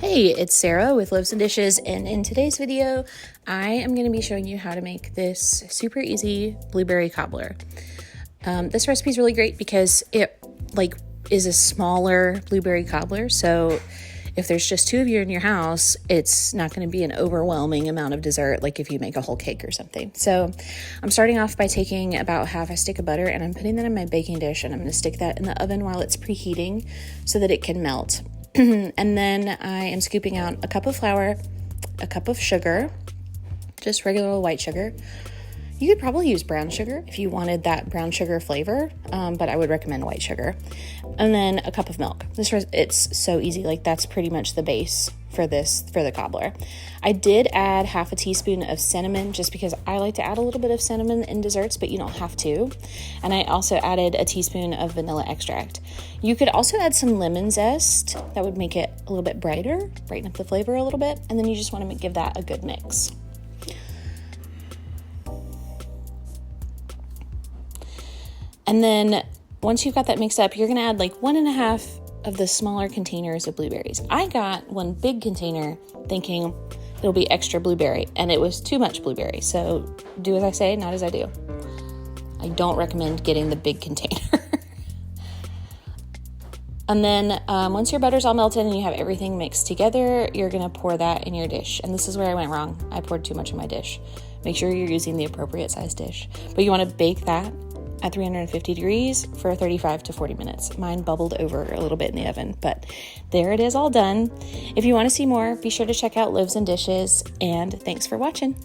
Hey, it's Sarah with Loaves and Dishes, and in today's video, I am going to be showing you how to make this super easy blueberry cobbler. This recipe is really great because it is a smaller blueberry cobbler, so if there's just two of you in your house, it's not going to be an overwhelming amount of dessert like if you make a whole cake or something. So I'm starting off by taking about half a stick of butter and I'm putting that in my baking dish, and I'm going to stick that in the oven while it's preheating so that it can melt. And then I am scooping out a cup of flour, a cup of sugar, just regular old white sugar. You could probably use brown sugar if you wanted that brown sugar flavor, but I would recommend white sugar. And then a cup of milk. It's so easy. That's pretty much the base for the cobbler. I did add half a teaspoon of cinnamon just because I like to add a little bit of cinnamon in desserts, but you don't have to. And I also added a teaspoon of vanilla extract. You could also add some lemon zest. That would make it a little bit brighter, brighten up the flavor a little bit. And then you just want to give that a good mix. And then once you've got that mixed up, you're going to add 1.5 of the smaller containers of blueberries. I got one big container thinking it'll be extra blueberry, and it was too much blueberry. So do as I say, not as I do. I don't recommend getting the big container. And then once your butter's all melted and you have everything mixed together, you're going to pour that in your dish. And this is where I went wrong. I poured too much in my dish. Make sure you're using the appropriate size dish. But you want to bake that at 350 degrees for 35 to 40 minutes. Mine bubbled over a little bit in the oven, but there it is, all done. If you want to see more, be sure to check out Loaves and Dishes, and thanks for watching.